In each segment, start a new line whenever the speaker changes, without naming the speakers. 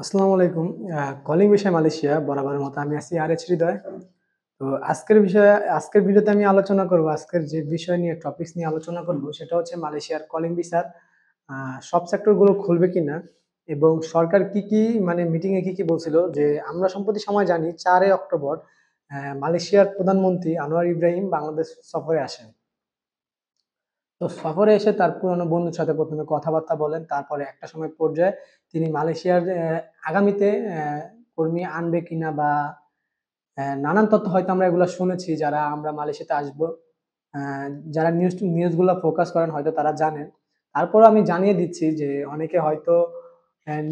আসসালামু আলাইকুম। কলিং বিষয় মালয়েশিয়া বরাবরের মতো আমি আছি আরএচ হৃদয়। তো আজকের ভিডিওতে আমি আলোচনা করব, আজকের যে বিষয় নিয়ে টপিকস নিয়ে আলোচনা করব সেটা হচ্ছে মালয়েশিয়ার কলিং ভিসার সব সেক্টর গুলো খুলবে কিনা এবং সরকার কি মানে মিটিং এ কি বলছিল যে আমরা সম্প্রতি সময় জানি ৪ অক্টোবর মালয়েশিয়ার প্রধানমন্ত্রী আনোয়ার ইব্রাহিম বাংলাদেশ সফরে আসেন। তো সফরে এসে তার পুরনো বন্ধুর সাথে ১ম এ কথাবার্তা বলেন। তারপরে একটা সময় পর্যায়ে তিনি মালয়েশিয়ার আগামীতে কর্মী আনবে কিনা বা নানান তথ্য হয়তো আমরা এগুলা শুনেছি যারা আমরা মালয়েশিয়াতে আসবো। আ যারা নিউজগুলা ফোকাস করেন হয়তো তারা জানেন। তারপরেও আমি জানিয়ে দিচ্ছি যে অনেকে হয়তো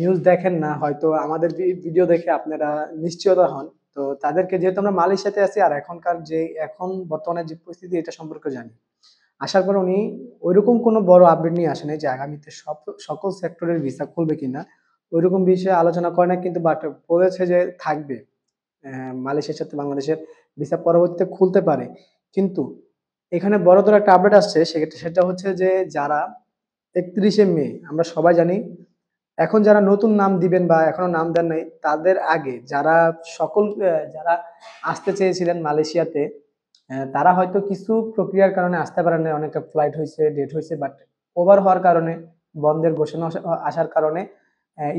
নিউজ দেখেন না, হয়তো আমাদের ভিডিও দেখে আপনারা নিশ্চয়তা হন। তো তাদেরকে যেহেতু আমরা মালয়েশিয়াতে আছি আর এখন বর্তমানে যে পরিস্থিতি এটা সম্পর্কে জানি। আসার পর উনি ঐরকম কোনো বড় আপডেট নিয়ে আসে নাই যে আগামীতে সকল সেক্টরের ভিসা খুলবে কিনা। ঐরকম বিষয়ে আলোচনা করে নাই, কিন্তু বলেছে যে থাকবে। মালয়েশিয়ার সাথে বাংলাদেশের ভিসা পরবর্তীতে খুলতে পারে। কিন্তু এখানে বড়দের একটা আপডেট আসছে, সেটা হচ্ছে যে যারা ৩১ মে আমরা সবাই জানি, এখন যারা নতুন নাম দিবেন বা এখনো নাম দেন নাই তাদের আগে যারা আসতে চেয়েছিলেন মালয়েশিয়াতে, তারা হয়তো কিছু প্রক্রিয়ার কারণে আসতে পারেন নাই। অনেকের ফ্লাইট হইছে, ডেট হইছে, বাট ওভার হওয়ার কারণে, বন্ধের ঘোষণা আসার কারণে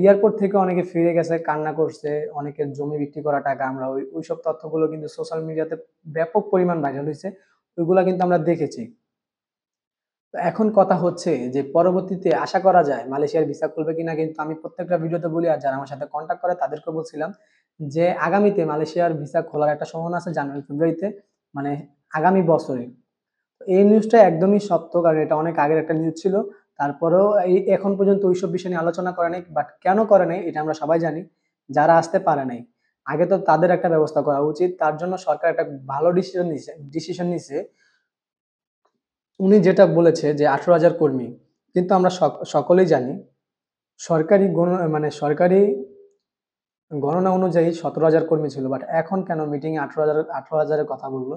এয়ারপোর্ট থেকে অনেকে ফিরে গেছে, কান্না করছে। অনেকের জমি বিক্রি করা টাকা, আমরা ওইসব তথ্যগুলো কিন্তু সোশ্যাল মিডিয়াতে ব্যাপক পরিমাণ ভাইরাল হইছে। ওইগুলা কিন্তু আমরা দেখেছি। তো এখন কথা হচ্ছে যে পরবর্তীতে আশা করা যায় মালয়েশিয়ার ভিসা খুলবে কিনা, কিন্তু আমি প্রত্যেকটা ভিডিওতে বলি আর যারা আমার সাথে কন্ট্যাক্ট করে তাদেরকে বলছিলাম যে আগামীতে মালয়েশিয়ার ভিসা খোলার একটা সম্ভাবনা আছে জানুয়ারি ফেব্রুয়ারিতে, মানে আগামী বছরে। এই নিউজটা একদমই সত্য, কারণ এটা অনেক আগের একটা নিউজ ছিল। তারপরেও এখন পর্যন্ত ওইসব বিষয় নিয়ে আলোচনা করে নাই। বাট কেন করে নাই এটা আমরা সবাই জানি। যারা আসতে পারে নাই, আগে তো তাদের একটা ব্যবস্থা করা উচিত। তার জন্য সরকার একটা ভালো ডিসিশন নিছে। উনি যেটা বলেছে যে ১৮,০০০ কর্মী। কিন্তু আমরা সকলেই জানি সরকারি গণনা অনুযায়ী ১৭,০০০ কর্মী ছিল। বাট এখন কেন মিটিং এ ১৮,০০০ এর কথা বলল?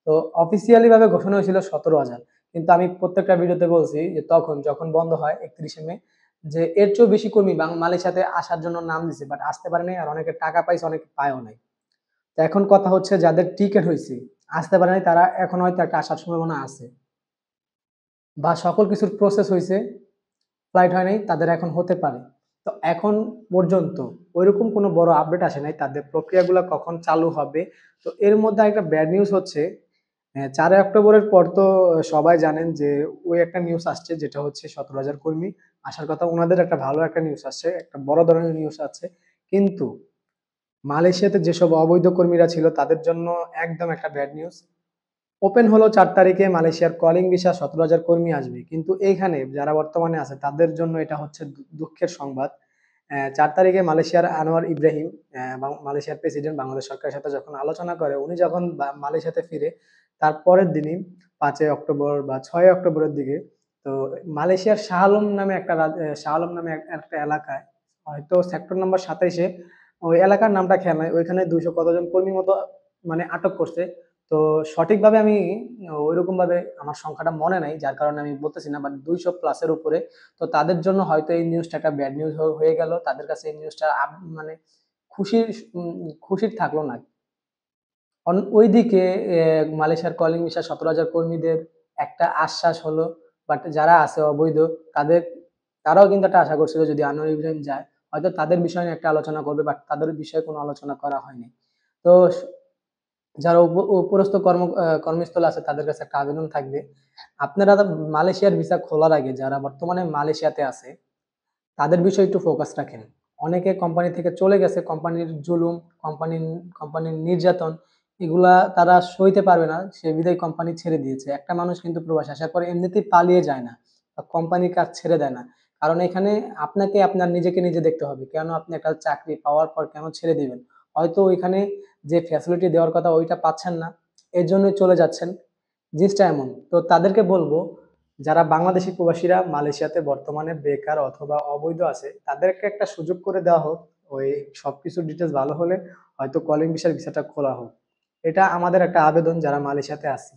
তো অফিসিয়ালি ভাবে ঘোষণা হয়েছিল ১৭,০০০। কিন্তু আমি প্রত্যেকটা ভিডিওতে বলছি যে যখন বন্ধ হয় ৩১ মে, যে এর চেয়েও বেশি কর্মী মালয়েশিয়াতে আসার জন্য নাম দিছে। বাট আসতে পারে নাই, আর অনেকে টাকা পাইছে, অনেকে পায়ও নাই। তো এখন কথা হচ্ছে যাদের টিকেট হইছে, আসতে পারে নাই, তারা এখন হয়তো একটা আসার সম্ভাবনা আছে। বা সকল কিছুর প্রসেস হইছে, ফ্লাইট হয় নাই, তাদের এখন হতে পারে। তো এখন পর্যন্ত ঐরকম কোনো বড় আপডেট আসে নাই তাদের প্রক্রিয়াগুলা কখন চালু হবে। তো এর মধ্যে একটা ব্যাড নিউজ হচ্ছে, ৪ অক্টোবরের পর তো সবাই জানেন যে ওই একটা নিউজ আসছে যেটা হচ্ছে ১৭,০০০ কর্মী আসার কথা। উনাদের একটা ভালো একটা নিউজ আসছে, একটা বড় ধরনের নিউজ আছে। কিন্তু মালয়েশিয়াতে যেসব অবৈধ কর্মীরা ছিল তাদের জন্য একদম একটা ব্যাড নিউজ। ওপেন হলো ৪ তারিখে মালয়েশিয়ার কলিং ভিসা ১৭,০০০ কর্মী আসবে। কিন্তু এইখানে যারা বর্তমানে আছে তাদের জন্য এটা হচ্ছে দুঃখের সংবাদ। ৪ তারিখে মালয়েশিয়ার আনোয়ার ইব্রাহিম, মালয়েশিয়ার প্রেসিডেন্ট বাংলাদেশ সরকারের সাথে যখন আলোচনা করে, উনি যখন মালয়েশিয়াতে ফিরে তার পরের দিনই ৫ অক্টোবর বা ৬ অক্টোবরের দিকে, তো মালয়েশিয়ার শাহ আলম নামে একটা এলাকায়, হয়তো সেক্টর নাম্বার ২৭ এ, ওই এলাকার নামটা খেয়াল নাই। ওইখানে ২০০ কতজন কর্মীর মতো মানে আটক করছে। তো সঠিকভাবে আমি ঐরকমভাবে আমার সংখ্যাটা মনে নাই, যার কারণে আমি বলতেছি না। বাট ২০০ প্লাসের উপরে। তো তাদের জন্য হয়তো এই নিউজটা একটা ব্যাড নিউজ হয়ে গেল। তাদের কাছে এই নিউজটা মানে খুশির খুশির থাকলো না। ওইদিকে মালয়েশিয়ার কলিং ভিসা ১৭,০০০ কর্মীদের একটা আশ্বাস হলো। বাট যারা আছে অবৈধ, তাদের তারাও কিন্তু একটা আশা করছিল যদি আনোয়ার ইব্রাহিম যায়, হয়তো তাদের বিষয় নিয়ে একটা আলোচনা করবে। বাট তাদের বিষয়ে কোনো আলোচনা করা হয়নি। তো যারা উপরস্থ কর্মস্থলে আছে তাদের কাছে একটা আবেদন থাকবে। আপনারা মালয়েশিয়ার ভিসা খোলার আগে যারা বর্তমানে মালয়েশিয়াতে আছে তাদের বিষয়ে একটু ফোকাস রাখেন। অনেকে কোম্পানি থেকে চলে গেছে, কোম্পানির জুলুম, কোম্পানির কোম্পানির নির্যাতন, এগুলা তারা সইতে পারবে না। সে বিধায় কোম্পানি ছেড়ে দিয়েছে। একটা মানুষ কিন্তু প্রবাসে আসার পরে এমনিতেই পালিয়ে যায় না বা কোম্পানির কাজ ছেড়ে দেয় না। কারণ এখানে আপনাকে আপনার নিজেকে নিজে দেখতে হবে। কেন আপনি একটা চাকরি পাওয়ার পর কেন ছেড়ে দিবেন? হয়তো ওইখানে যে ফ্যাসিলিটি দেওয়ার কথা ওইটা পাচ্ছেন না। এর জন্যই চলে যাচ্ছেন। জিনিসটা এমন। তো তাদেরকে বলবো, যারা বাংলাদেশী প্রবাসীরা মালয়েশিয়াতে বর্তমানে বেকার অথবা অবৈধ আছে, তাদেরকে একটা সুযোগ করে দেওয়া হোক। ওই সবকিছু ডিটেইলস ভালো হলে হয়তো কলিং ভিসার ভিসাটা খোলা হোক। এটা আমাদের একটা আবেদন যারা মালয়েশিয়াতে আছি।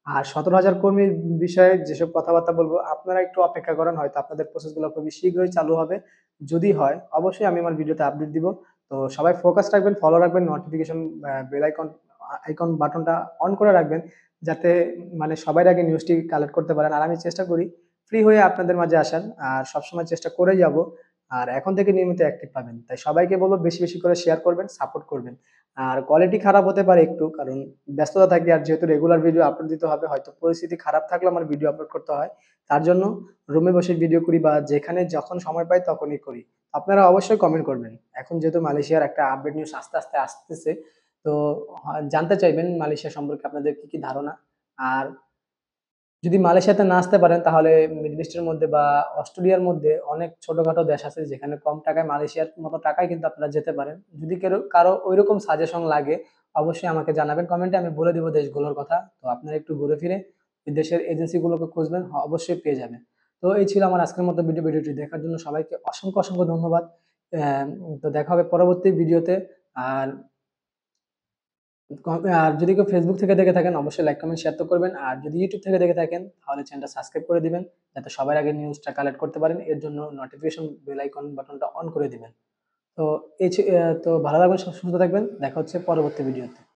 আর ১৭,০০০ কর্মীর বিষয়ে যেসব কথাবার্তা বলবো, আপনারা একটু অপেক্ষা করেন। হয়তো আপনাদের প্রসেসগুলো খুবই শীঘ্রই চালু হবে। যদি হয়, অবশ্যই আমি আমার ভিডিওতে আপডেট দিব। তো সবাই ফোকাস রাখবেন, ফলো রাখবেন, নোটিফিকেশন বেল আইকন বাটনটা অন করে রাখবেন। যাতে মানে সবার আগে নিউজটি কালেক্ট করতে পারেন। আর আমি চেষ্টা করি ফ্রি হয়ে আপনাদের মাঝে আসার। আর সবসময় চেষ্টা করেই যাবো। আর এখন থেকে নিয়মিত অ্যাক্টিভ পাবেন। তাই সবাইকে বলব বেশি, বেশি করে শেয়ার করবেন, সাপোর্ট করবেন। আর কোয়ালিটি খারাপ হতে পারে একটু, কারণ ব্যস্ততা থাকে, আর যেহেতু রেগুলার ভিডিও আপলোড দিতে হবে, হয়তো পরিস্থিতি খারাপ থাকলে আমার ভিডিও আপলোড করতে হয়। তার জন্য রুমে বসে ভিডিও করি বা যেখানে যখন সময় পাই তখনই করি। আপনারা অবশ্যই কমেন্ট করবেন। এখন যেহেতু মালয়েশিয়ার একটা আপডেট নিউজ আস্তে, আস্তে আসতেছে, তো জানতে চাইবেন মালয়েশিয়া সম্পর্কে আপনাদের কি, কি ধারণা? আর যদি মালয়েশিয়াতে না আসতে পারেন, তাহলে মিডল ইস্টের মধ্যে বা অস্ট্রেলিয়ার মধ্যে অনেক ছোটখাটো দেশ আছে যেখানে কম টাকায় মালয়েশিয়ার মতো টাকায় কিন্তু আপনারা যেতে পারেন। যদি কারো ঐরকম সাজেশন লাগে, অবশ্যই আমাকে জানাবেন কমেন্টে, আমি বলে দিব দেশগুলোর কথা। তো আপনারা একটু ঘুরে ফিরে বিদেশের এজেন্সিগুলোকে খুঁজবেন, অবশ্যই পেয়ে যাবেন। তো এই ছিল আমার আজকের মতো ভিডিওটি দেখার জন্য সবাইকে অসংখ্য, অসংখ্য ধন্যবাদ। তো দেখা হবে পরবর্তী ভিডিওতে। আর আর যদি কেউ ফেসবুক থেকে দেখে থাকেন, অবশ্যই লাইক, কমেন্ট, শেয়ার তো করবেন। আর যদি ইউটিউব থেকে দেখে থাকেন, তাহলে চ্যানেলটা সাবস্ক্রাইব করে দিবেন, যাতে সবার আগে নিউজটা কালেক্ট করতে পারেন। এর জন্য নোটিফিকেশন বেল আইকন বাটনটা অন করে দিবেন। তো তো ভালো থাকবেন, সুস্থ থাকবেন। দেখা হচ্ছে পরবর্তী ভিডিওতে।